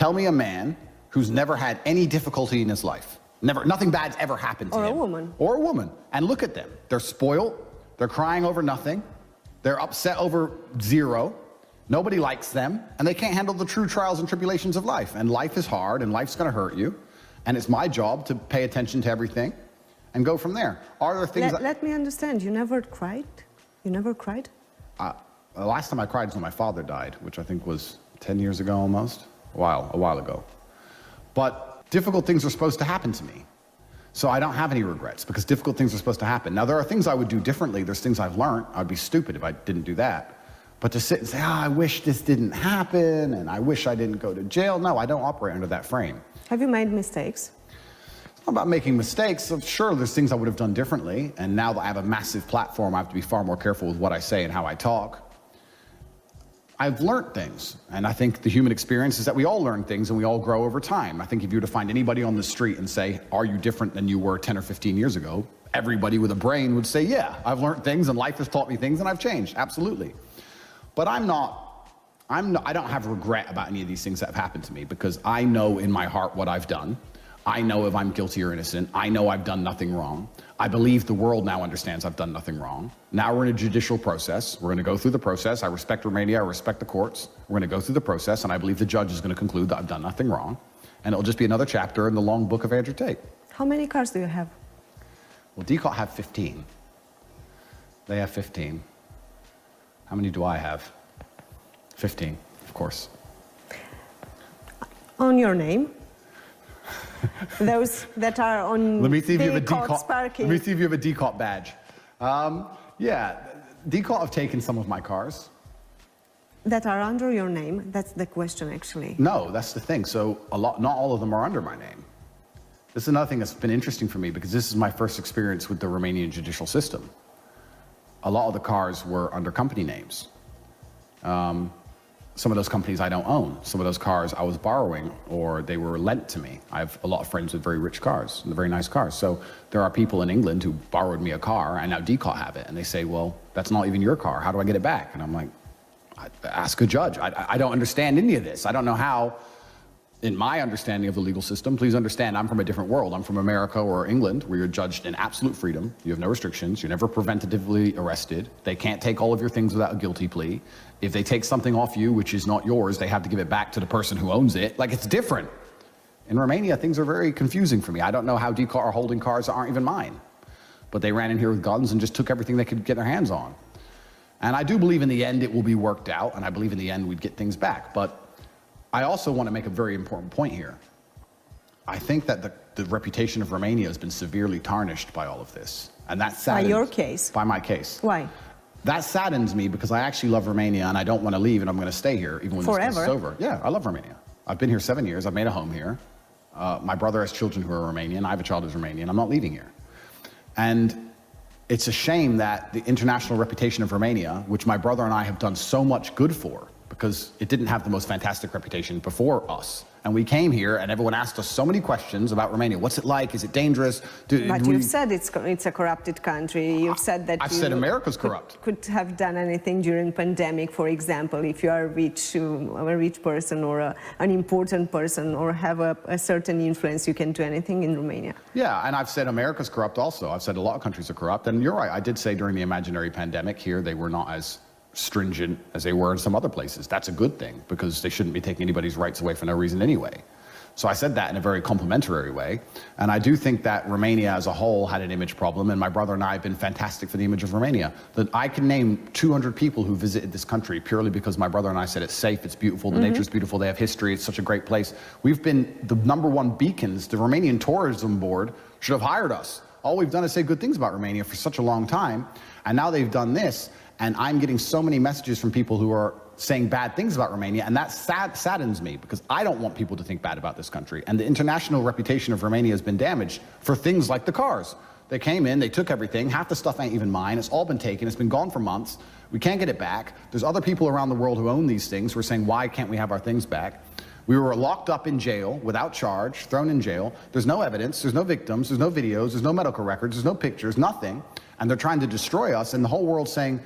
Tell me a man who's never had any difficulty in his life. Never, nothing bad's ever happened to him. Or a woman. Or a woman. And look at them. They're spoiled. They're crying over nothing. They're upset over zero. Nobody likes them. And they can't handle the true trials and tribulations of life. And life is hard, and life's going to hurt you. And it's my job to pay attention to everything and go from there. Are there things... Let me understand. You never cried? You never cried? The last time I cried was when my father died, which I think was 10 years ago almost. A while ago. But difficult things are supposed to happen to me. So I don't have any regrets because difficult things are supposed to happen. Now, there are things I would do differently. There's things I've learned. I'd be stupid if I didn't do that. But to sit and say, I wish this didn't happen and I wish I didn't go to jail. No, I don't operate under that frame. Have you made mistakes? It's not about making mistakes. So sure, there's things I would have done differently. And now that I have a massive platform, I have to be far more careful with what I say and how I talk. I've learned things, and I think the human experience is that we all learn things and we all grow over time. I think if you were to find anybody on the street and say, are you different than you were 10 or 15 years ago? Everybody with a brain would say, yeah, I've learned things and life has taught me things and I've changed, absolutely. But I don't have regret about any of these things that have happened to me because I know in my heart what I've done. I know if I'm guilty or innocent. I know I've done nothing wrong. I believe the world now understands I've done nothing wrong. Now we're in a judicial process. We're going to go through the process. I respect Romania. I respect the courts. We're going to go through the process, and I believe the judge is going to conclude that I've done nothing wrong. And it'll just be another chapter in the long book of Andrew Tate. How many cars do you have? Well, DCOT have 15. They have 15. How many do I have? 15, of course. On your name? Those that are on Let me see if you have a DCOT parking. Let me see if you have a DCOT badge. Yeah, DCOT have taken some of my cars. That are under your name? That's the question, actually. No, that's the thing. So not all of them are under my name. This is another thing that's been interesting for me because this is my first experience with the Romanian judicial system. A lot of the cars were under company names. Some of those companies I don't own. Some of those cars I was borrowing or they were lent to me. I have a lot of friends with very rich cars and very nice cars. So there are people in England who borrowed me a car and now DCOT have it. And they say, well, that's not even your car. How do I get it back? And I'm like, ask a judge. I don't understand any of this. I don't know how, in my understanding of the legal system, please understand I'm from a different world. I'm from America or England where you're judged in absolute freedom. You have no restrictions. You're never preventatively arrested. They can't take all of your things without a guilty plea. If they take something off you, which is not yours, they have to give it back to the person who owns it. Like, it's different. In Romania, things are very confusing for me. I don't know how DCOT are holding cars that aren't even mine. But they ran in here with guns and just took everything they could get their hands on. And I do believe in the end it will be worked out, and I believe in the end we'd get things back. But I also want to make a very important point here. I think that the reputation of Romania has been severely tarnished by all of this. And that saddens... By your case? By my case. Why? That saddens me because I actually love Romania and I don't want to leave and I'm going to stay here even when this case is over. Yeah, I love Romania. I've been here 7 years. I've made a home here. My brother has children who are Romanian. I have a child who's Romanian. I'm not leaving here. And it's a shame that the international reputation of Romania, which my brother and I have done so much good for, because it didn't have the most fantastic reputation before us. And we came here and everyone asked us so many questions about Romania. What's it like? Is it dangerous? But you've said it's a corrupted country. You've said that I've said America's corrupt. Could have done anything during pandemic, for example, if you are a rich person or an important person or have a certain influence, you can do anything in Romania. Yeah, and I've said America's corrupt also. I've said a lot of countries are corrupt. And you're right, I did say during the imaginary pandemic here, they were not as stringent as they were in some other places. That's a good thing because they shouldn't be taking anybody's rights away for no reason anyway. So I said that in a very complimentary way. And I do think that Romania as a whole had an image problem, and my brother and I have been fantastic for the image of Romania. That I can name 200 people who visited this country purely because my brother and I said it's safe, it's beautiful, the nature's beautiful, they have history, it's such a great place. We've been the #1 beacons. The Romanian Tourism Board should have hired us. All we've done is say good things about Romania for such a long time, and now they've done this. And I'm getting so many messages from people who are saying bad things about Romania, and that saddens me because I don't want people to think bad about this country. And the international reputation of Romania has been damaged for things like the cars. They came in, they took everything, half the stuff ain't even mine, it's all been taken, it's been gone for months, we can't get it back. There's other people around the world who own these things who are saying, why can't we have our things back? We were locked up in jail without charge, thrown in jail. There's no evidence, there's no victims, there's no videos, there's no medical records, there's no pictures, nothing. And they're trying to destroy us, and the whole world's saying,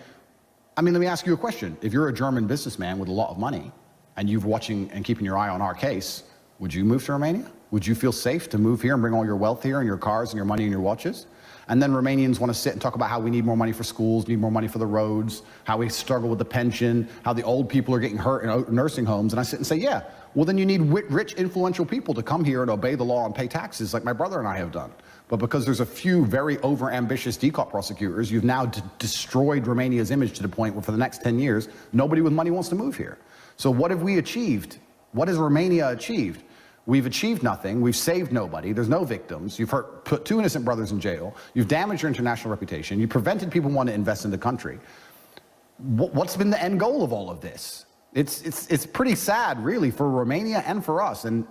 I mean, let me ask you a question. If you're a German businessman with a lot of money, and you've watching and keeping your eye on our case, would you move to Romania? Would you feel safe to move here and bring all your wealth here and your cars and your money and your watches? And then Romanians want to sit and talk about how we need more money for schools, need more money for the roads, how we struggle with the pension, how the old people are getting hurt in nursing homes. And I sit and say, yeah, well then you need rich, influential people to come here and obey the law and pay taxes like my brother and I have done. But because there's a few very over-ambitious DCOP prosecutors, you've now destroyed Romania's image to the point where for the next 10 years, nobody with money wants to move here. So what have we achieved? What has Romania achieved? We've achieved nothing. We've saved nobody. There's no victims. You've put 2 innocent brothers in jail. You've damaged your international reputation. You prevented people wanting to invest in the country. What's been the end goal of all of this? It's pretty sad, really, for Romania and for us. And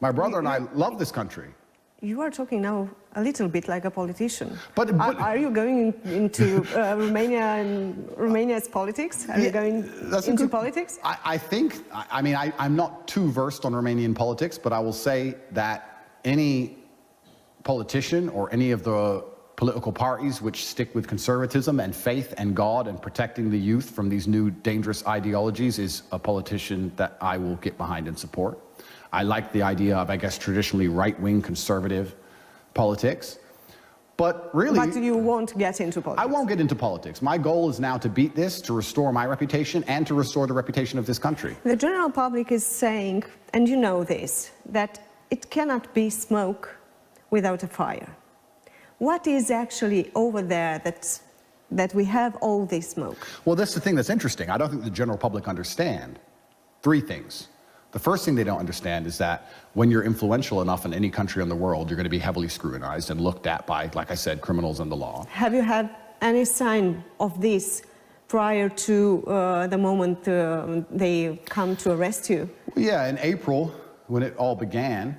my brother and I love this country. You are talking now a little bit like a politician. But are you going into Romania and Romania's politics? Are you going into politics? I think, I mean, I'm not too versed on Romanian politics, but I will say that any politician or any of the political parties which stick with conservatism and faith and God and protecting the youth from these new dangerous ideologies is a politician that I will get behind and support. I like the idea of, I guess, traditionally right-wing conservative politics. But really... But you won't get into politics? I won't get into politics. My goal is now to beat this, to restore my reputation, and to restore the reputation of this country. The general public is saying, and you know this, that it cannot be smoke without a fire. What is actually over there that we have all this smoke? Well, that's the thing that's interesting. I don't think the general public understand 3 things. The first thing they don't understand is that when you're influential enough in any country in the world, you're going to be heavily scrutinized and looked at by, like I said, criminals and the law. Have you had any sign of this prior to the moment they come to arrest you? Well, yeah, in April, when it all began,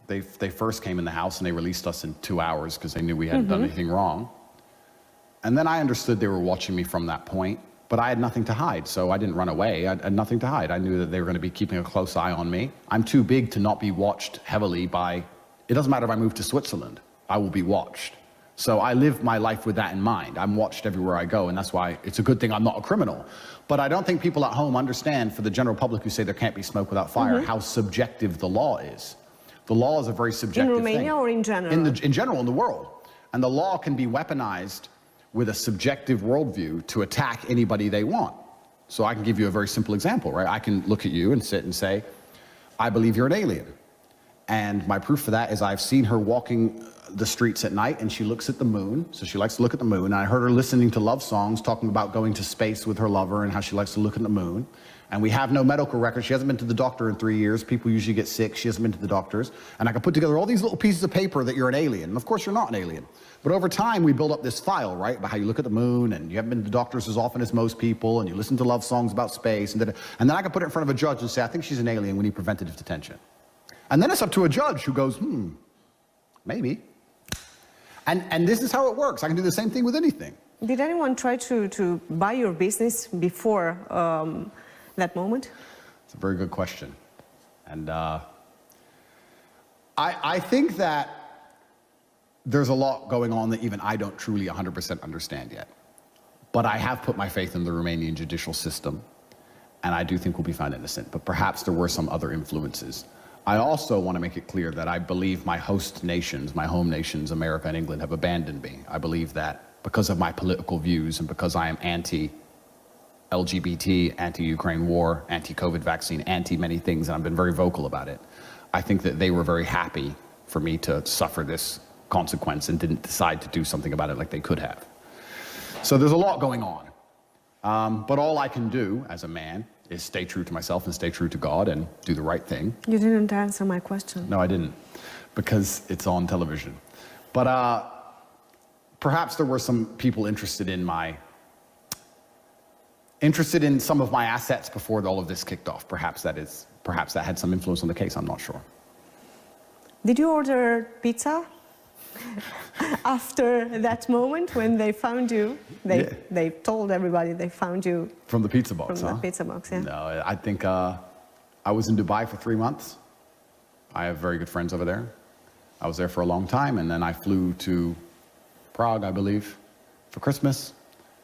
they first came in the house and they released us in 2 hours because they knew we hadn't done anything wrong. And then I understood they were watching me from that point. But I had nothing to hide, so I didn't run away. I had nothing to hide. I knew that they were going to be keeping a close eye on me. I'm too big to not be watched heavily by... It doesn't matter if I move to Switzerland. I will be watched. So I live my life with that in mind. I'm watched everywhere I go, and that's why it's a good thing I'm not a criminal. But I don't think people at home understand, for the general public who say there can't be smoke without fire, how subjective the law is. The law is a very subjective thing. In Romania or in general? In general, in the world. And the law can be weaponized with a subjective worldview to attack anybody they want. So I can give you a very simple example, right? I can look at you and sit and say, I believe you're an alien. And my proof for that is I've seen her walking the streets at night and she looks at the moon, so she likes to look at the moon. And I heard her listening to love songs, talking about going to space with her lover and how she likes to look at the moon. And we have no medical record. She hasn't been to the doctor in 3 years. People usually get sick. She hasn't been to the doctors. And I can put together all these little pieces of paper that you're an alien. And of course, you're not an alien. But over time, we build up this file, right, about how you look at the moon, and you haven't been to the doctors as often as most people, and you listen to love songs about space. And then I can put it in front of a judge and say, I think she's an alien. We need preventative detention. And then it's up to a judge who goes, maybe. And this is how it works. I can do the same thing with anything. Did anyone try to buy your business before that moment? It's a very good question. And I think that there's a lot going on that even I don't truly 100% understand yet. But I have put my faith in the Romanian judicial system, and I do think we'll be found innocent. But perhaps there were some other influences. I also want to make it clear that I believe my host nations, my home nations, America and England, have abandoned me. I believe that because of my political views and because I am anti-LGBT, anti-Ukraine war, anti-COVID vaccine, anti-many things, and I've been very vocal about it, I think that they were very happy for me to suffer this consequence and didn't decide to do something about it like they could have. So there's a lot going on. But all I can do as a man is stay true to myself and stay true to God and do the right thing. You didn't answer my question. No, I didn't, because it's on television. But perhaps there were some people interested in some of my assets before all of this kicked off. Perhaps that had some influence on the case, I'm not sure. Did you order pizza? After that moment when they found you, they told everybody they found you from the pizza box. From the pizza box, yeah. No, I think I was in Dubai for 3 months. I have very good friends over there. I was there for a long time, and then I flew to Prague, I believe, for Christmas,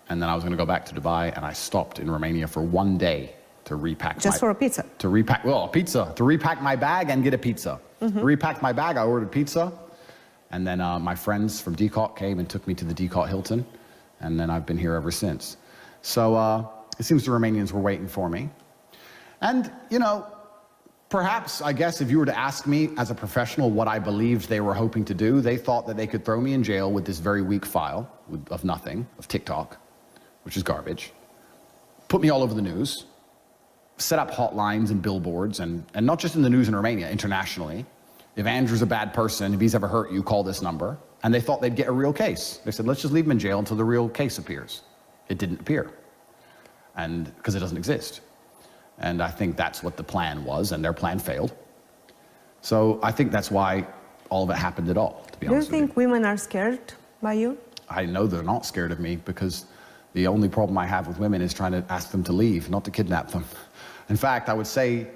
and then I was going to go back to Dubai, and I stopped in Romania for 1 day to repack Just for a pizza? To repack, well, a pizza. To repack my bag and get a pizza. Repacked my bag, I ordered pizza. And then my friends from DCOT came and took me to the DCOT Hilton. And then I've been here ever since. So it seems the Romanians were waiting for me. And, you know, perhaps, I guess, if you were to ask me as a professional what I believed they were hoping to do, they thought that they could throw me in jail with this very weak file of nothing, of TikTok, which is garbage, put me all over the news, set up hotlines and billboards, and not just in the news in Romania, internationally. If Andrew's a bad person, if he's ever hurt you, call this number. And they thought they'd get a real case. They said, let's just leave him in jail until the real case appears. It didn't appear, and because it doesn't exist. And I think that's what the plan was, and their plan failed. So I think that's why all of it happened at all, to be honest with you. Do you think women are scared by you? I know they're not scared of me, because the only problem I have with women is trying to ask them to leave, not to kidnap them. In fact, I would say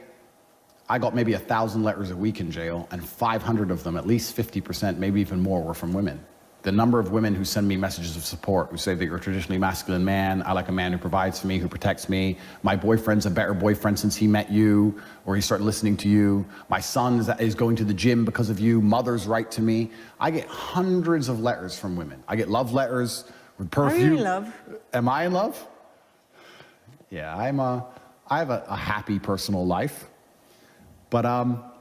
I got maybe 1,000 letters a week in jail, and 500 of them, at least 50%, maybe even more, were from women. The number of women who send me messages of support, who say that you're a traditionally masculine man, I like a man who provides for me, who protects me, my boyfriend's a better boyfriend since he met you, or he started listening to you, my son is going to the gym because of you, mothers write to me. I get hundreds of letters from women. I get love letters with perfume. Are you in love? Am I in love? Yeah, I have a happy personal life. But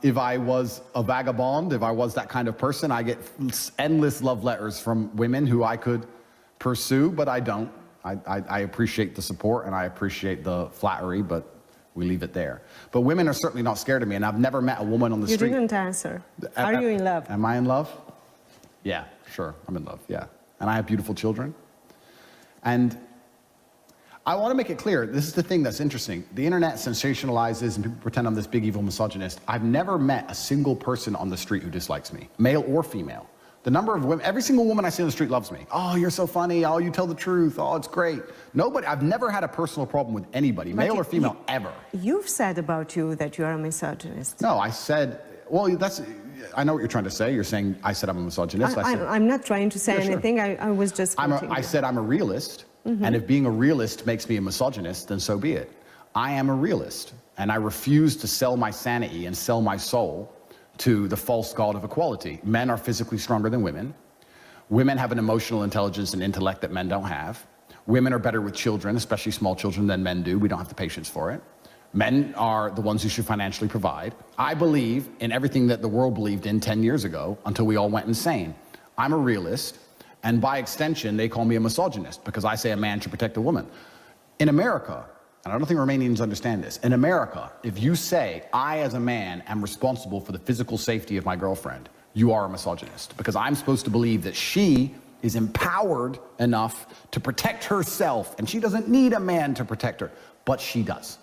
if I was a vagabond, if I was that kind of person, I get endless love letters from women who I could pursue, but I don't. I appreciate the support and I appreciate the flattery, but we leave it there. But women are certainly not scared of me, and I've never met a woman on the street. You didn't answer. Are you in love? Am I in love? Yeah, sure, I'm in love, yeah. And I have beautiful children. And I want to make it clear, this is the thing that's interesting. The internet sensationalizes and people pretend I'm this big evil misogynist. I've never met a single person on the street who dislikes me, male or female. The number of women, every single woman I see on the street loves me. Oh, you're so funny. Oh, you tell the truth. Oh, it's great. Nobody, I've never had a personal problem with anybody, male or female, ever. You've said about you that you are a misogynist. No, I said, well, I know what you're trying to say. You're saying I said I'm a misogynist. I'm not trying to say anything. I was just I said I'm a realist. And if being a realist makes me a misogynist, then so be it. I am a realist, and I refuse to sell my sanity and sell my soul to the false god of equality. Men are physically stronger than women. Women have an emotional intelligence and intellect that men don't have. Women are better with children, especially small children, than men do. We don't have the patience for it. Men are the ones who should financially provide. I believe in everything that the world believed in 10 years ago until we all went insane. I'm a realist. And by extension, they call me a misogynist because I say a man should protect a woman. In America, and I don't think Romanians understand this, in America, if you say, I as a man am responsible for the physical safety of my girlfriend, you are a misogynist. Because I'm supposed to believe that she is empowered enough to protect herself, and she doesn't need a man to protect her, but she does.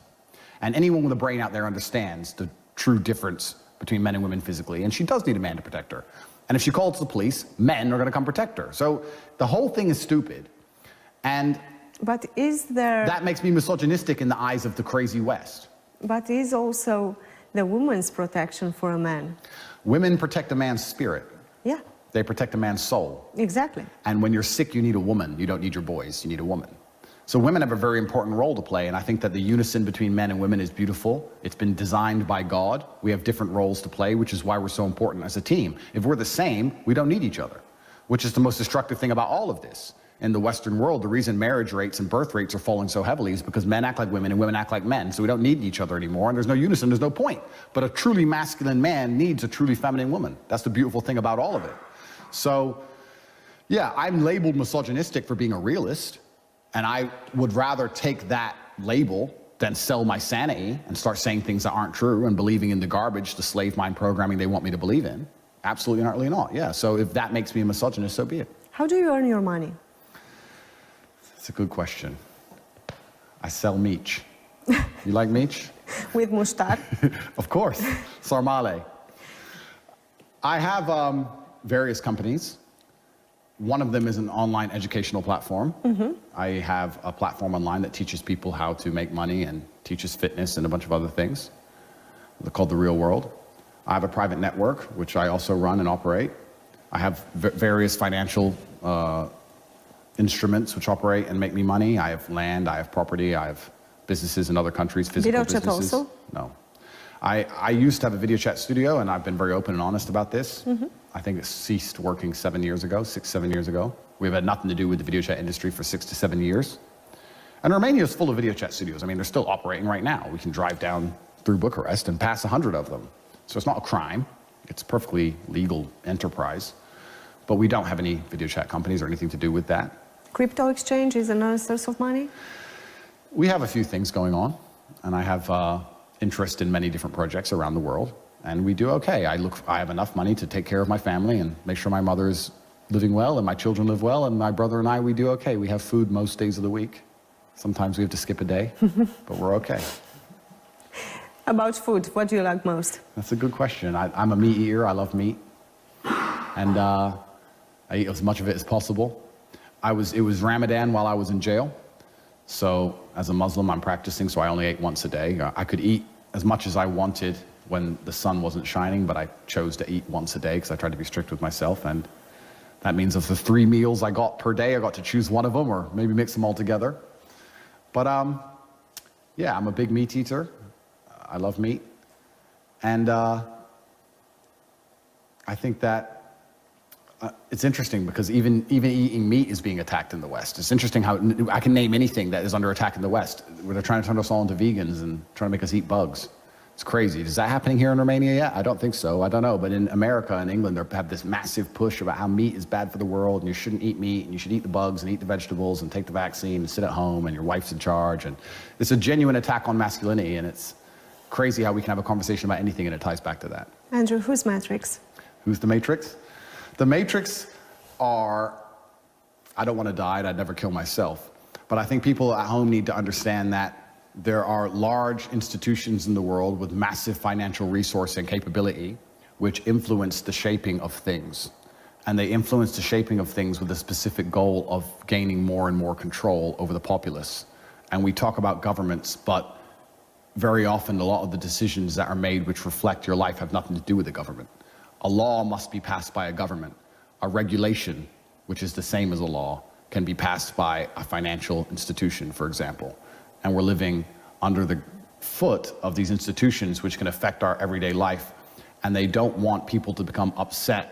And anyone with a brain out there understands the true difference between men and women physically, and she does need a man to protect her. And if she calls the police, men are going to come protect her. So the whole thing is stupid. And but is there... that makes me misogynistic in the eyes of the crazy West. But is also the woman's protection for a man? Women protect a man's spirit. Yeah. They protect a man's soul. Exactly. And when you're sick, you need a woman. You don't need your boys. You need a woman. So women have a very important role to play, and I think that the unison between men and women is beautiful. It's been designed by God. We have different roles to play, which is why we're so important as a team. If we're the same, we don't need each other, which is the most destructive thing about all of this. In the Western world, the reason marriage rates and birth rates are falling so heavily is because men act like women and women act like men, so we don't need each other anymore, and there's no unison, there's no point. But a truly masculine man needs a truly feminine woman. That's the beautiful thing about all of it. So, yeah, I'm labeled misogynistic for being a realist, and I would rather take that label than sell my sanity and start saying things that aren't true and believing in the garbage, the slave mind programming they want me to believe in. Absolutely and utterly not, yeah. So if that makes me a misogynist, so be it. How do you earn your money? That's a good question. I sell meat. You like meat? With mushtar? Of course, sarmale. I have various companies. One of them is an online educational platform. I have a platform online that teaches people how to make money and teaches fitness and a bunch of other things. They're called The Real World. I have a private network, which I also run and operate. I have various financial instruments which operate and make me money. I have land, I have property, I have businesses in other countries, physical Video chat businesses. also? No. I used to have a video chat studio, and I've been very open and honest about this. I think it ceased working 7 years ago, 6, 7 years ago. We've had nothing to do with the video chat industry for 6 to 7 years. And Romania is full of video chat studios. I mean, they're still operating right now. We can drive down through Bucharest and pass 100 of them. So it's not a crime. It's a perfectly legal enterprise. But we don't have any video chat companies or anything to do with that. Crypto exchange is another source of money? We have a few things going on, and I have interest in many different projects around the world, and we do okay. I have enough money to take care of my family and make sure my mother is living well and my children live well, and my brother and I, we do okay. We have food most days of the week. Sometimes we have to skip a day, but we're okay. About food, what do you like most? That's a good question. I'm a meat eater. I love meat, and I eat as much of it as possible. It was Ramadan while I was in jail. So as a Muslim, I'm practicing, so I only ate once a day. I could eat as much as I wanted when the sun wasn't shining, but I chose to eat once a day because I tried to be strict with myself. And that means of the 3 meals I got per day, I got to choose one of them or maybe mix them all together. But yeah, I'm a big meat eater. I love meat. And I think that it's interesting because even eating meat is being attacked in the West. It's interesting how I can name anything that is under attack in the West, where they're trying to turn us all into vegans and trying to make us eat bugs. It's crazy. Is that happening here in Romania yet? I don't think so. I don't know. But in America and England, they have this massive push about how meat is bad for the world and you shouldn't eat meat and you should eat the bugs and eat the vegetables and take the vaccine and sit at home and your wife's in charge. And it's a genuine attack on masculinity, and it's crazy how we can have a conversation about anything and it ties back to that. Andrew, who's Matrix? Who's the Matrix? The Matrix are, I don't want to die, and I'd never kill myself, but I think people at home need to understand that there are large institutions in the world with massive financial resource and capability which influence the shaping of things. And they influence the shaping of things with a specific goal of gaining more and more control over the populace. And we talk about governments, but very often a lot of the decisions that are made which reflect your life have nothing to do with the government. A law must be passed by a government. A regulation, which is the same as a law, can be passed by a financial institution, for example. And we're living under the foot of these institutions which can affect our everyday life. And they don't want people to become upset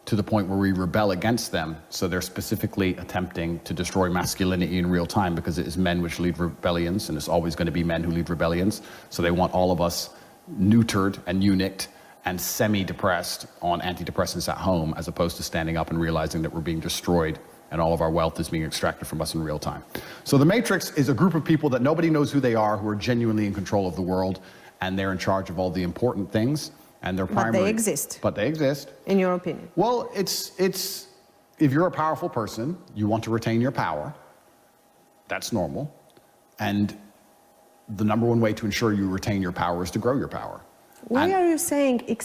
to the point where we rebel against them. So they're specifically attempting to destroy masculinity in real time because it is men which lead rebellions, and it's always going to be men who lead rebellions. So they want all of us neutered and eunuched and semi-depressed on antidepressants at home, as opposed to standing up and realizing that we're being destroyed and all of our wealth is being extracted from us in real time. So the Matrix is a group of people that nobody knows who they are, who are genuinely in control of the world, and they're in charge of all the important things, and they're primary. But they exist. But they exist. In your opinion? Well, it's if you're a powerful person, you want to retain your power. That's normal. And the number one way to ensure you retain your power is to grow your power. Why are you saying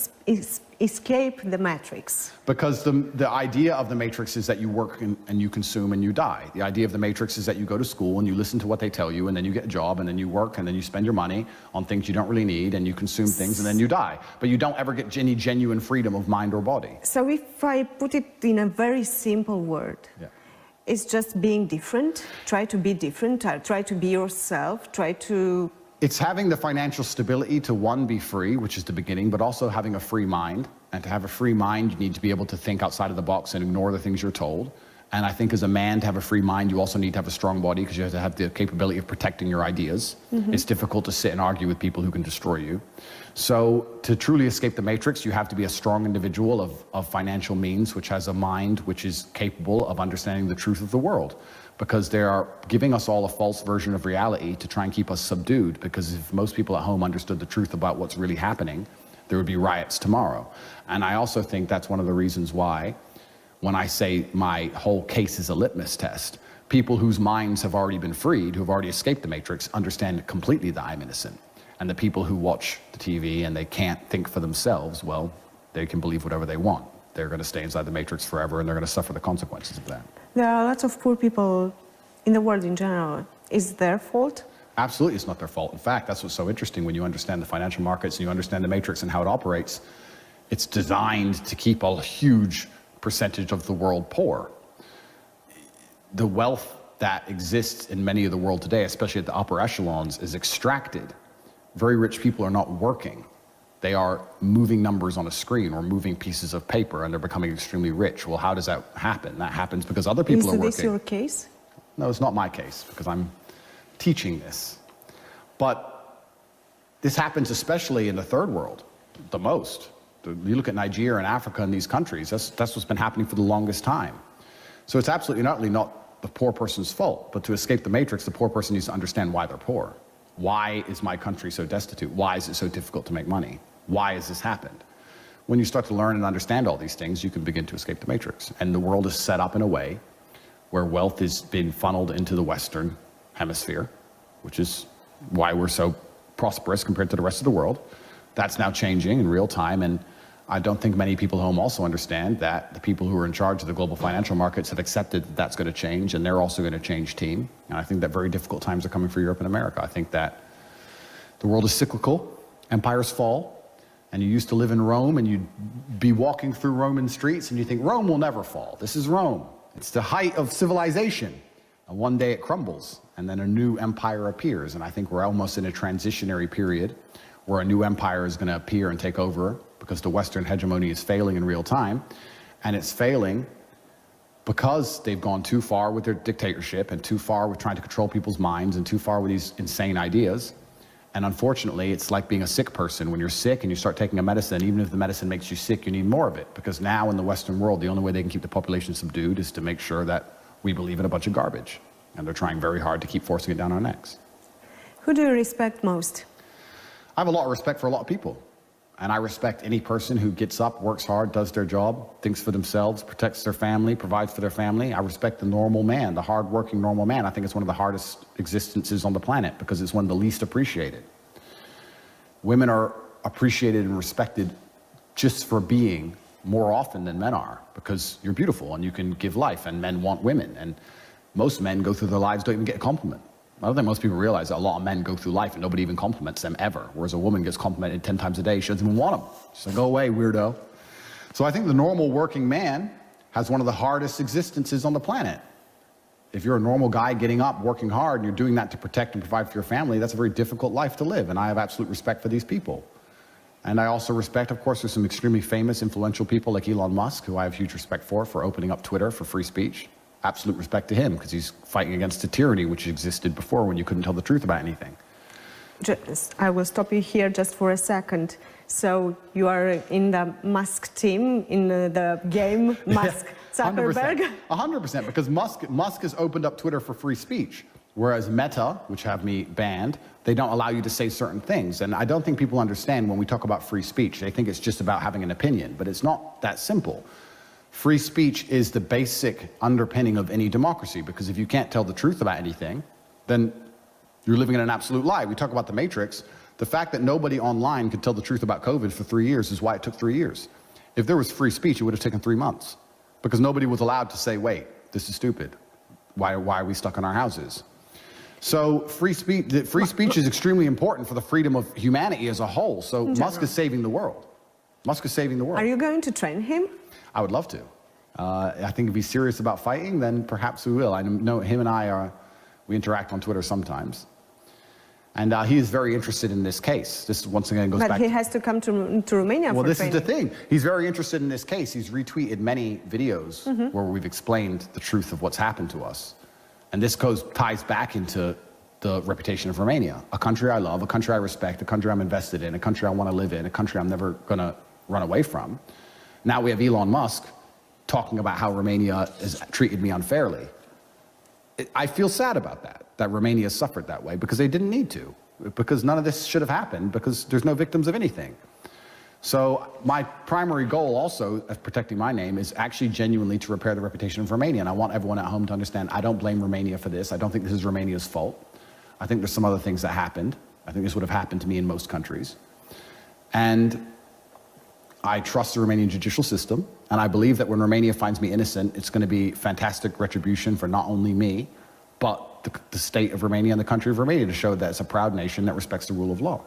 escape the matrix? Because the idea of the matrix is that you work and you consume and you die. The idea of the matrix is that you go to school and you listen to what they tell you, and then you get a job, and then you work, and then you spend your money on things you don't really need, and you consume things, and then you die. But you don't ever get any genuine freedom of mind or body. So if I put it in a very simple word, Yeah. it's just being different, try to be different, try to be yourself, try to... It's having the financial stability to, one, be free, which is the beginning, but also having a free mind. And to have a free mind, you need to be able to think outside of the box and ignore the things you're told. And I think as a man, to have a free mind, you also need to have a strong body, because you have to have the capability of protecting your ideas. It's difficult to sit and argue with people who can destroy you. So to truly escape the matrix, you have to be a strong individual of financial means, which has a mind which is capable of understanding the truth of the world. Because they are giving us all a false version of reality to try and keep us subdued. Because if most people at home understood the truth about what's really happening, there would be riots tomorrow. And I also think that's one of the reasons why, when I say my whole case is a litmus test, people whose minds have already been freed, who have already escaped the matrix, understand completely that I'm innocent. And the people who watch the TV and they can't think for themselves, well, they can believe whatever they want. They're going to stay inside the matrix forever, and they're going to suffer the consequences of that. There are lots of poor people in the world in general. Is it their fault? Absolutely, it's not their fault. In fact, that's what's so interesting when you understand the financial markets and you understand the matrix and how it operates. It's designed to keep a huge percentage of the world poor. The wealth that exists in many of the world today, especially at the upper echelons, is extracted. Very rich people are not working. They are moving numbers on a screen or moving pieces of paper, and they're becoming extremely rich. Well, how does that happen? That happens because other people are working. Is this your case? No, it's not my case, because I'm teaching this. But this happens especially in the third world, the most. You look at Nigeria and Africa and these countries, that's what's been happening for the longest time. So it's absolutely not the poor person's fault, but to escape the matrix, the poor person needs to understand why they're poor. Why is my country so destitute? Why is it so difficult to make money? Why has this happened? When you start to learn and understand all these things, you can begin to escape the matrix. And the world is set up in a way where wealth is being funneled into the Western hemisphere, which is why we're so prosperous compared to the rest of the world. That's now changing in real time, and I don't think many people at home also understand that the people who are in charge of the global financial markets have accepted that that's going to change, and they're also going to change team. And I think that very difficult times are coming for Europe and America. I think that the world is cyclical, empires fall, and you used to live in Rome, and you'd be walking through Roman streets, and you think, Rome will never fall. This is Rome. It's the height of civilization. And one day it crumbles, and then a new empire appears. And I think we're almost in a transitionary period where a new empire is going to appear and take over, because the Western hegemony is failing in real time. And it's failing because they've gone too far with their dictatorship and too far with trying to control people's minds and too far with these insane ideas. And unfortunately, it's like being a sick person. When you're sick and you start taking a medicine, even if the medicine makes you sick, you need more of it. Because now in the Western world, the only way they can keep the population subdued is to make sure that we believe in a bunch of garbage. And they're trying very hard to keep forcing it down our necks. Who do you respect most? I have a lot of respect for a lot of people. And I respect any person who gets up, works hard, does their job, thinks for themselves, protects their family, provides for their family. I respect the normal man, the hard-working normal man. I think it's one of the hardest existences on the planet because it's one of the least appreciated. Women are appreciated and respected just for being more often than men are, because you're beautiful and you can give life, and men want women. And most men go through their lives, don't even get a compliment. I don't think most people realize that a lot of men go through life and nobody even compliments them ever, whereas a woman gets complimented 10 times a day. She doesn't even want them. She's like, go away, weirdo. So I think the normal working man has one of the hardest existences on the planet. If you're a normal guy getting up, working hard, and you're doing that to protect and provide for your family, that's a very difficult life to live, and I have absolute respect for these people. And I also respect, of course, there's some extremely famous, influential people like Elon Musk, who I have huge respect for opening up Twitter for free speech. Absolute respect to him, because he's fighting against the tyranny which existed before when you couldn't tell the truth about anything. I will stop you here just for a second. So you are in the Musk team, in the game Musk Zuckerberg? 100%, because Musk has opened up Twitter for free speech, whereas Meta, which have me banned, they don't allow you to say certain things. And I don't think people understand when we talk about free speech. They think it's just about having an opinion, but it's not that simple. Free speech is the basic underpinning of any democracy, because if you can't tell the truth about anything, then you're living in an absolute lie. We talk about the Matrix. The fact that nobody online could tell the truth about COVID for 3 years is why it took 3 years. If there was free speech, it would have taken 3 months, because nobody was allowed to say, wait, this is stupid. Why are we stuck in our houses? So free speech is extremely important for the freedom of humanity as a whole. So Musk is saving the world. Musk is saving the world. Are you going to train him? I would love to. I think if he's serious about fighting, then perhaps we will. I know him and we interact on Twitter sometimes. And he is very interested in this case. This, once again, goes back to... But he has to come to Romania for training. Well, this is the thing. He's very interested in this case. He's retweeted many videos where we've explained the truth of what's happened to us. And this ties back into the reputation of Romania, a country I love, a country I respect, a country I'm invested in, a country I want to live in, a country I'm never going to run away from. Now we have Elon Musk talking about how Romania has treated me unfairly. I feel sad about that Romania suffered that way, because they didn't need to, because none of this should have happened, because there's no victims of anything. So my primary goal also of protecting my name is actually genuinely to repair the reputation of Romania. And I want everyone at home to understand I don't blame Romania for this. I don't think this is Romania's fault. I think there's some other things that happened. I think this would have happened to me in most countries. And I trust the Romanian judicial system, and I believe that when Romania finds me innocent, it's going to be fantastic retribution for not only me, but the state of Romania and the country of Romania, to show that it's a proud nation that respects the rule of law.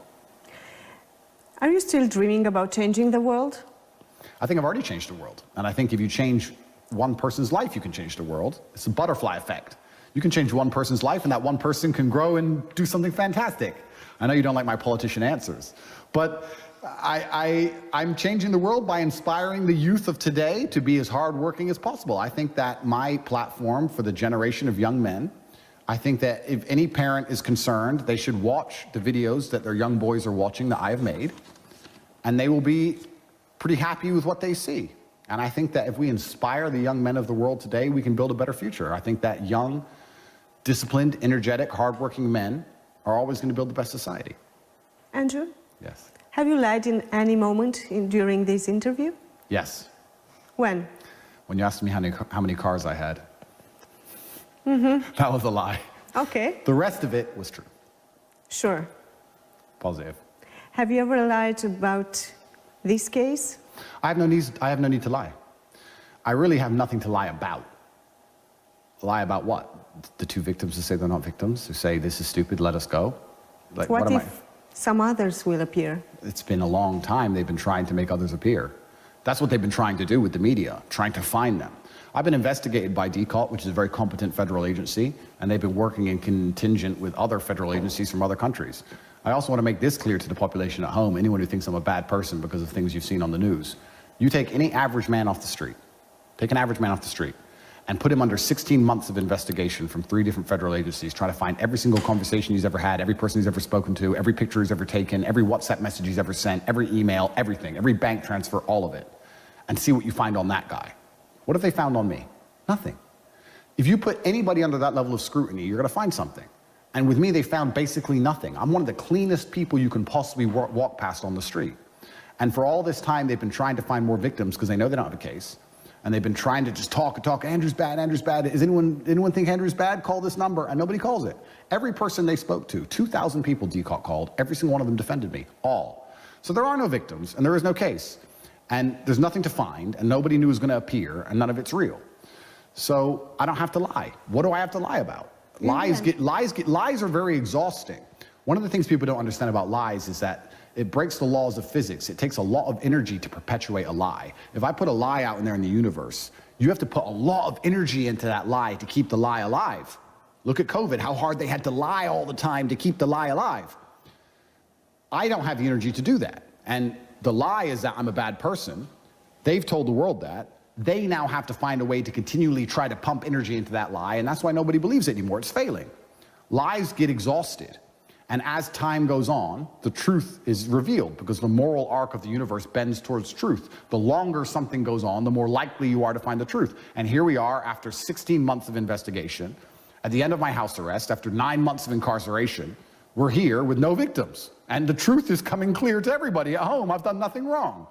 Are you still dreaming about changing the world? I think I've already changed the world. And I think if you change one person's life, you can change the world. It's a butterfly effect. You can change one person's life, and that one person can grow and do something fantastic. I know you don't like my politician answers, but I'm changing the world by inspiring the youth of today to be as hardworking as possible. I think that my platform for the generation of young men, I think that if any parent is concerned, they should watch the videos that their young boys are watching that I have made, and they will be pretty happy with what they see. And I think that if we inspire the young men of the world today, we can build a better future. I think that young, disciplined, energetic, hardworking men are always going to build the best society. Andrew? Yes. Have you lied in any moment during this interview? Yes. When? When you asked me how many cars I had. That was a lie. Okay. The rest of it was true. Sure. Positive. Have you ever lied about this case? I have no need to lie. I really have nothing to lie about. Lie about what? The two victims who say they're not victims, who say this is stupid, let us go? Like, What am if some others will appear? It's been a long time they've been trying to make others appear. That's what they've been trying to do with the media, trying to find them. I've been investigated by DCALT, which is a very competent federal agency, and they've been working in contingent with other federal agencies from other countries. I also want to make this clear to the population at home, anyone who thinks I'm a bad person because of things you've seen on the news. You take any average man off the street, take an average man off the street, and put him under 16 months of investigation from 3 different federal agencies, try to find every single conversation he's ever had, every person he's ever spoken to, every picture he's ever taken, every WhatsApp message he's ever sent, every email, everything, every bank transfer, all of it, and see what you find on that guy. What have they found on me? Nothing. If you put anybody under that level of scrutiny, you're going to find something. And with me, they found basically nothing. I'm one of the cleanest people you can possibly walk past on the street. And for all this time, they've been trying to find more victims because they know they don't have a case. And they've been trying to just talk, Andrew's bad, Andrew's bad. Is anyone think Andrew's bad? Call this number. And nobody calls it. Every person they spoke to, 2,000 people DCALT called, every single one of them defended me, all. So there are no victims, and there is no case. And there's nothing to find, and nobody knew it was going to appear, and none of it's real. So I don't have to lie. What do I have to lie about? Lies are very exhausting. One of the things people don't understand about lies is that it breaks the laws of physics. It takes a lot of energy to perpetuate a lie. If I put a lie out in there in the universe, you have to put a lot of energy into that lie to keep the lie alive. Look at COVID, how hard they had to lie all the time to keep the lie alive. I don't have the energy to do that. And the lie is that I'm a bad person. They've told the world that. They now have to find a way to continually try to pump energy into that lie, and that's why nobody believes it anymore. It's failing. Lies get exhausted. And as time goes on, the truth is revealed because the moral arc of the universe bends towards truth. The longer something goes on, the more likely you are to find the truth. And here we are after 16 months of investigation. At the end of my house arrest, after 9 months of incarceration, we're here with no victims. And the truth is coming clear to everybody at home. I've done nothing wrong.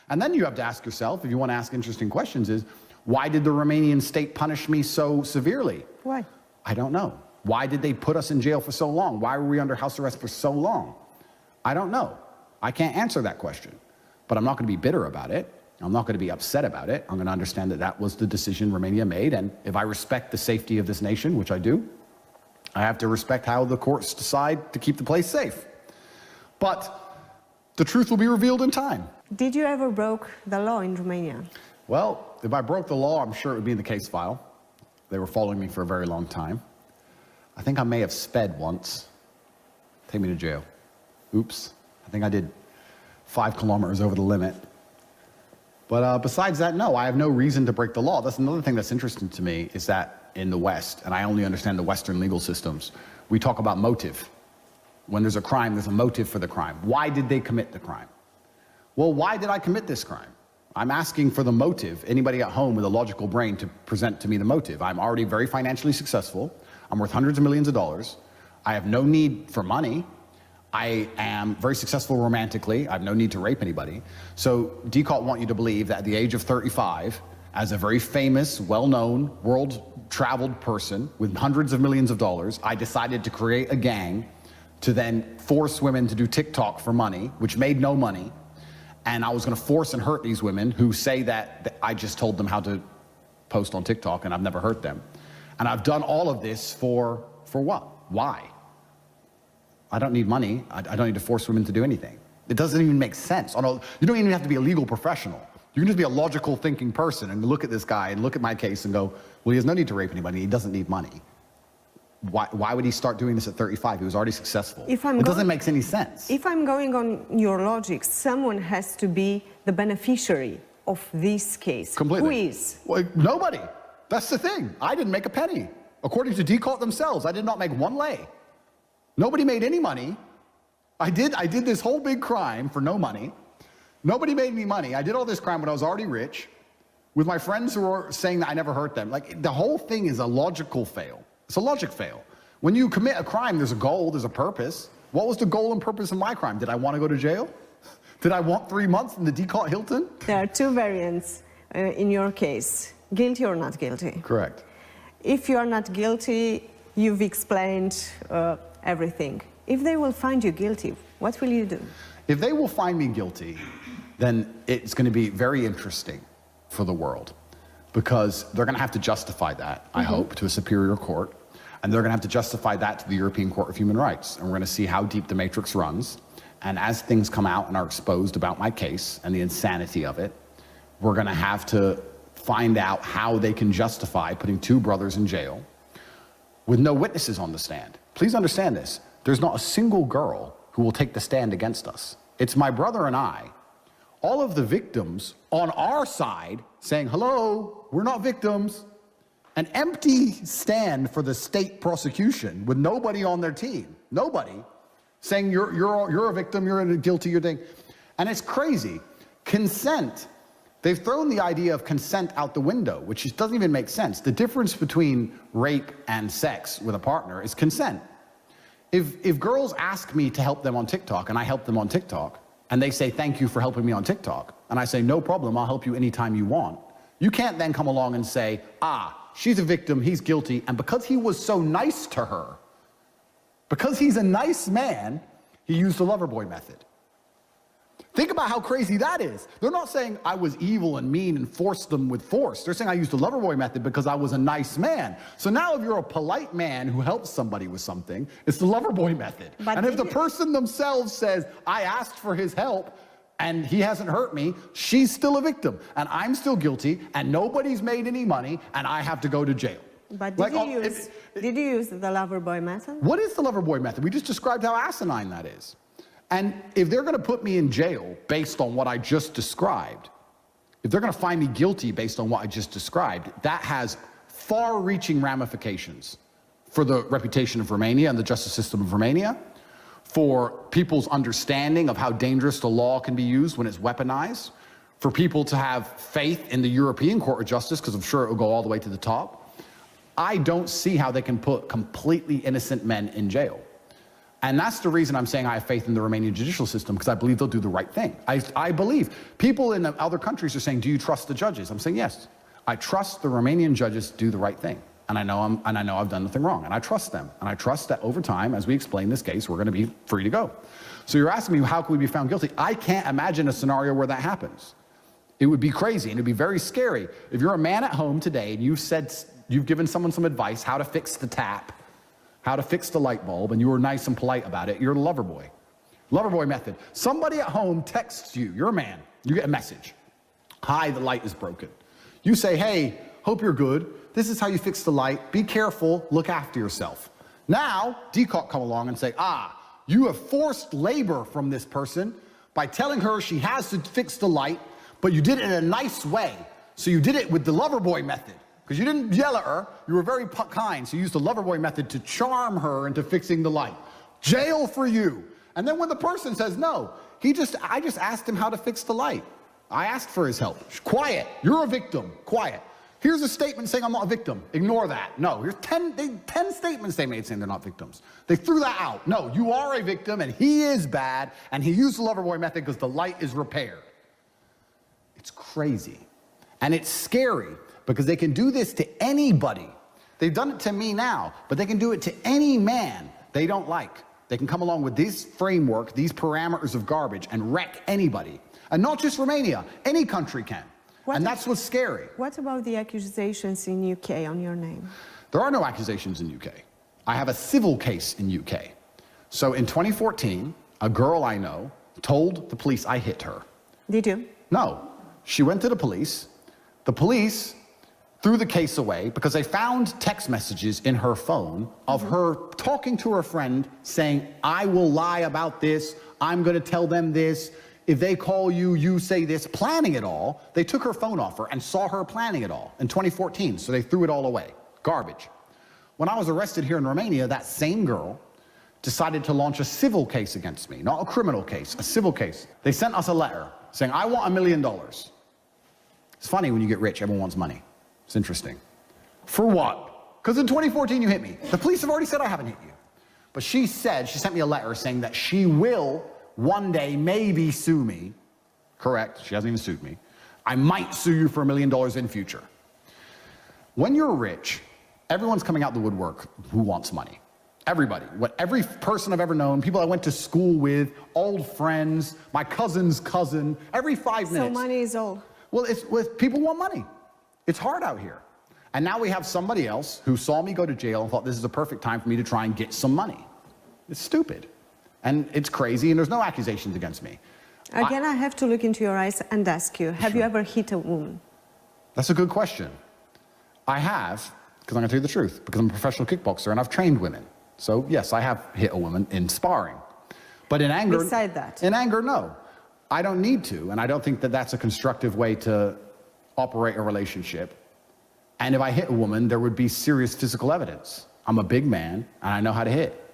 And then you have to ask yourself, if you want to ask interesting questions, is why did the Romanian state punish me so severely? Why? I don't know. Why did they put us in jail for so long? Why were we under house arrest for so long? I don't know. I can't answer that question. But I'm not going to be bitter about it. I'm not going to be upset about it. I'm going to understand that that was the decision Romania made. And if I respect the safety of this nation, which I do, I have to respect how the courts decide to keep the place safe. But the truth will be revealed in time. Did you ever broke the law in Romania? Well, if I broke the law, I'm sure it would be in the case file. They were following me for a very long time. I think I may have sped once. Take me to jail. Oops. I think I did 5 kilometers over the limit. But besides that, no, I have no reason to break the law. That's another thing that's interesting to me is that in the West, and I only understand the Western legal systems, we talk about motive. When there's a crime, there's a motive for the crime. Why did they commit the crime? Well, why did I commit this crime? I'm asking for the motive. Anybody at home with a logical brain to present to me the motive. I'm already very financially successful. I'm worth hundreds of millions of dollars. I have no need for money. I am very successful romantically. I have no need to rape anybody. So DCALT want you to believe that at the age of 35, as a very famous, well-known, world-traveled person with hundreds of millions of dollars, I decided to create a gang to then force women to do TikTok for money, which made no money. And I was going to force and hurt these women who say that I just told them how to post on TikTok and I've never hurt them. And I've done all of this for what? Why? I don't need money. I don't need to force women to do anything. It doesn't even make sense. You don't even have to be a legal professional. You can just be a logical thinking person and look at this guy and look at my case and go, well, he has no need to rape anybody. He doesn't need money. Why would he start doing this at 35? He was already successful. It doesn't make any sense. If I'm going on your logic, someone has to be the beneficiary of this case. Completely. Who is? Well, nobody. That's the thing. I didn't make a penny. According to Tate themselves, I did not make one lei. Nobody made any money. I did this whole big crime for no money. Nobody made any money. I did all this crime when I was already rich, with my friends who were saying that I never hurt them. Like, the whole thing is a logical fail. It's a logic fail. When you commit a crime, there's a goal, there's a purpose. What was the goal and purpose of my crime? Did I want to go to jail? Did I want 3 months in the Tate Hilton? There are two variants in your case, guilty or not guilty. Correct. If you are not guilty, you've explained everything. If they will find you guilty, what will you do? If they will find me guilty, then it's going to be very interesting for the world, because they're going to have to justify that, I hope, to a superior court, and they're going to have to justify that to the European Court of Human Rights, and we're going to see how deep the matrix runs. And as things come out and are exposed about my case and the insanity of it, we're going to have to find out how they can justify putting 2 brothers in jail with no witnesses on the stand. Please understand this. There's not a single girl who will take the stand against us. It's my brother and I. All of the victims on our side saying, hello, we're not victims. An empty stand for the state prosecution with nobody on their team. Nobody. Saying you're a victim, you're guilty, you're doing. And it's crazy. Consent. They've thrown the idea of consent out the window, which just doesn't even make sense. The difference between rape and sex with a partner is consent. If girls ask me to help them on TikTok, and I help them on TikTok, and they say, thank you for helping me on TikTok, and I say, no problem, I'll help you anytime you want, you can't then come along and say, she's a victim, he's guilty, and because he was so nice to her, because he's a nice man, he used the lover boy method. Think about how crazy that is. They're not saying I was evil and mean and forced them with force. They're saying I used the lover boy method because I was a nice man. So now if you're a polite man who helps somebody with something, it's the lover boy method. But and if the person themselves says, I asked for his help and he hasn't hurt me, she's still a victim and I'm still guilty and nobody's made any money and I have to go to jail. But did you use the lover boy method? What is the lover boy method? We just described how asinine that is. And if they're going to put me in jail based on what I just described, if they're going to find me guilty based on what I just described, that has far-reaching ramifications for the reputation of Romania and the justice system of Romania, for people's understanding of how dangerous the law can be used when it's weaponized, for people to have faith in the European Court of Justice, because I'm sure it will go all the way to the top. I don't see how they can put completely innocent men in jail. And that's the reason I'm saying I have faith in the Romanian judicial system, because I believe they'll do the right thing. I believe. People in other countries are saying, do you trust the judges? I'm saying, yes. I trust the Romanian judges to do the right thing. And I know I've done nothing wrong. And I trust them. And I trust that over time, as we explain this case, we're going to be free to go. So you're asking me, how can we be found guilty? I can't imagine a scenario where that happens. It would be crazy, and it would be very scary. If you're a man at home today, and you've given someone some advice, how to fix the tap, how to fix the light bulb, and you were nice and polite about it, you're the lover boy. Lover boy method. Somebody at home texts you, you're a man, you get a message. Hi, the light is broken. You say, hey, hope you're good. This is how you fix the light. Be careful, look after yourself. Now, Tate come along and say, you have forced labor from this person by telling her she has to fix the light, but you did it in a nice way. So you did it with the lover boy method. Because you didn't yell at her, you were very kind, so you used the lover boy method to charm her into fixing the light. Jail for you. And then when the person says no, I just asked him how to fix the light. I asked for his help. Quiet, you're a victim, quiet. Here's a statement saying I'm not a victim. Ignore that. No, here's 10 statements they made saying they're not victims. They threw that out. No, you are a victim and he is bad and he used the lover boy method because the light is repaired. It's crazy. And it's scary. Because they can do this to anybody. They've done it to me now, but they can do it to any man they don't like. They can come along with this framework, these parameters of garbage, and wreck anybody. And not just Romania, any country can. And that's what's scary. What about the accusations in UK on your name? There are no accusations in UK. I have a civil case in UK. So in 2014, a girl I know told the police I hit her. Did you? No. She went to the police. The police threw the case away because they found text messages in her phone of her talking to her friend saying, I will lie about this, I'm gonna tell them this, if they call you, you say this, planning it all. They took her phone off her and saw her planning it all in 2014, so they threw it all away. Garbage. When I was arrested here in Romania, that same girl decided to launch a civil case against me, not a criminal case, a civil case. They sent us a letter saying, I want $1 million. It's funny when you get rich, everyone wants money. It's interesting. For what? Because in 2014 you hit me. The police have already said I haven't hit you. But she sent me a letter saying that she will one day maybe sue me. Correct, she hasn't even sued me. I might sue you for $1 million in future. When you're rich, everyone's coming out the woodwork who wants money. Everybody, every person I've ever known, people I went to school with, old friends, my cousin's cousin, every 5 minutes. So money is all. Well, people want money. It's hard out here. And now we have somebody else who saw me go to jail and thought this is a perfect time for me to try and get some money. It's stupid. And it's crazy, and there's no accusations against me. Again, I have to look into your eyes and ask you, have you ever hit a woman? That's a good question. I have, because I'm going to tell you the truth, because I'm a professional kickboxer and I've trained women. So yes, I have hit a woman in sparring. But in anger, beside that? In anger, no. I don't need to, and I don't think that that's a constructive way to operate a relationship. And if I hit a woman, there would be serious physical evidence. I'm a big man, and I know how to hit.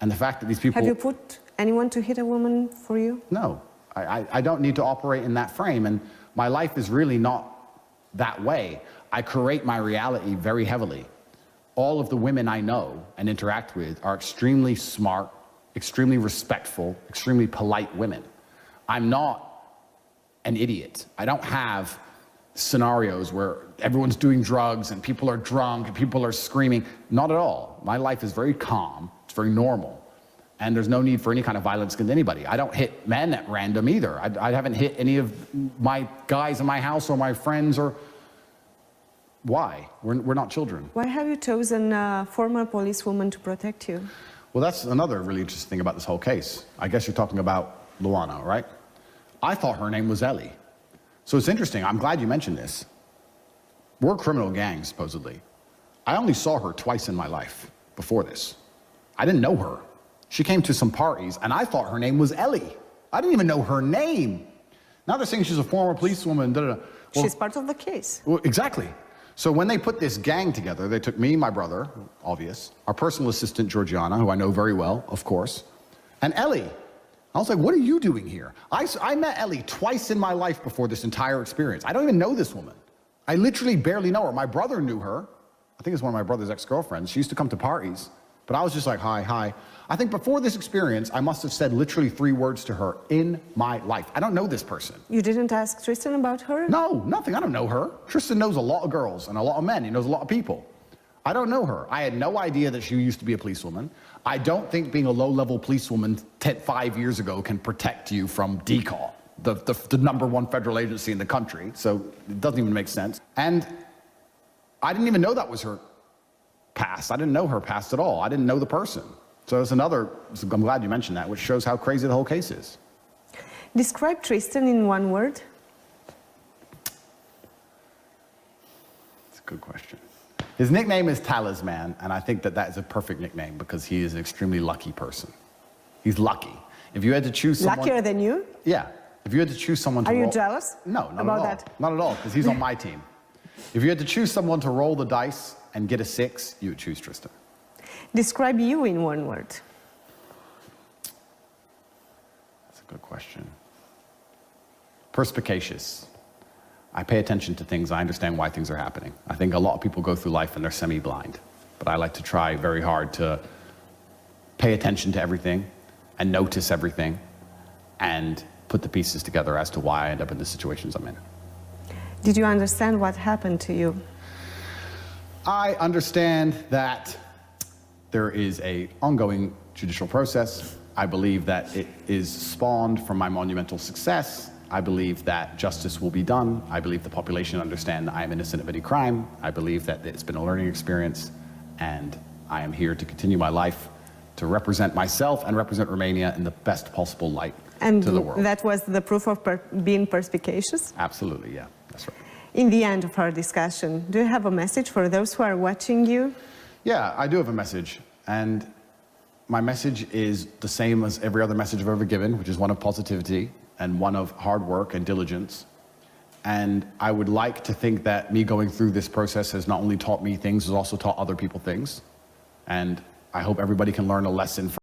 And the fact that these people... Have you put anyone to hit a woman for you? No. I don't need to operate in that frame, and my life is really not that way. I create my reality very heavily. All of the women I know and interact with are extremely smart, extremely respectful, extremely polite women. I'm not an idiot. I don't have scenarios where everyone's doing drugs and people are drunk and people are screaming. Not at all. My life is very calm. It's very normal. And there's no need for any kind of violence against anybody. I don't hit men at random either. I haven't hit any of my guys in my house or my friends or... Why? We're not children. Why have you chosen a former policewoman to protect you? Well, that's another really interesting thing about this whole case. I guess you're talking about Luana, right? I thought her name was Ellie. So it's interesting. I'm glad you mentioned this. We're a criminal gang, supposedly. I only saw her twice in my life before this. I didn't know her. She came to some parties, and I thought her name was Ellie. I didn't even know her name. Now they're saying she's a former policewoman. Well, she's part of the case. Well, exactly. So when they put this gang together, they took me, my brother, obvious, our personal assistant, Georgiana, who I know very well, of course, and Ellie. I was like, what are you doing here? I met Ellie twice in my life before this entire experience. I don't even know this woman. I literally barely know her. My brother knew her. I think it's one of my brother's ex-girlfriends. She used to come to parties, but I was just like, hi, hi. I think before this experience, I must have said literally 3 words to her in my life. I don't know this person. You didn't ask Tristan about her? No, nothing. I don't know her. Tristan knows a lot of girls and a lot of men. He knows a lot of people. I don't know her. I had no idea that she used to be a policewoman. I don't think being a low-level policewoman 5 years ago can protect you from DCAW, the #1 federal agency in the country, so it doesn't even make sense. And I didn't even know that was her past. I didn't know her past at all. I didn't know the person. So it's another, I'm glad you mentioned that, which shows how crazy the whole case is. Describe Tristan in 1 word. That's a good question. His nickname is Talisman, and I think that that is a perfect nickname because he is an extremely lucky person. He's lucky. If you had to choose someone... Luckier than you? Yeah. If you had to choose someone to Are roll... you jealous? No, not about at all. that? Not at all, because he's on my team. If you had to choose someone to roll the dice and get a 6, you would choose Tristan. Describe you in 1 word. That's a good question. Perspicacious. I pay attention to things. I understand why things are happening. I think a lot of people go through life and they're semi-blind. But I like to try very hard to pay attention to everything and notice everything and put the pieces together as to why I end up in the situations I'm in. Did you understand what happened to you? I understand that there is an ongoing judicial process. I believe that it is spawned from my monumental success. I believe that justice will be done. I believe the population understand that I am innocent of any crime. I believe that it's been a learning experience, and I am here to continue my life to represent myself and represent Romania in the best possible light to the world. And that was the proof of being perspicacious? Absolutely, yeah, that's right. in the end of our discussion, do you have a message for those who are watching you? Yeah, I do have a message. And my message is the same as every other message I've ever given, which is one of positivity and one of hard work and diligence. And I would like to think that me going through this process has not only taught me things, has also taught other people things. And I hope everybody can learn a lesson from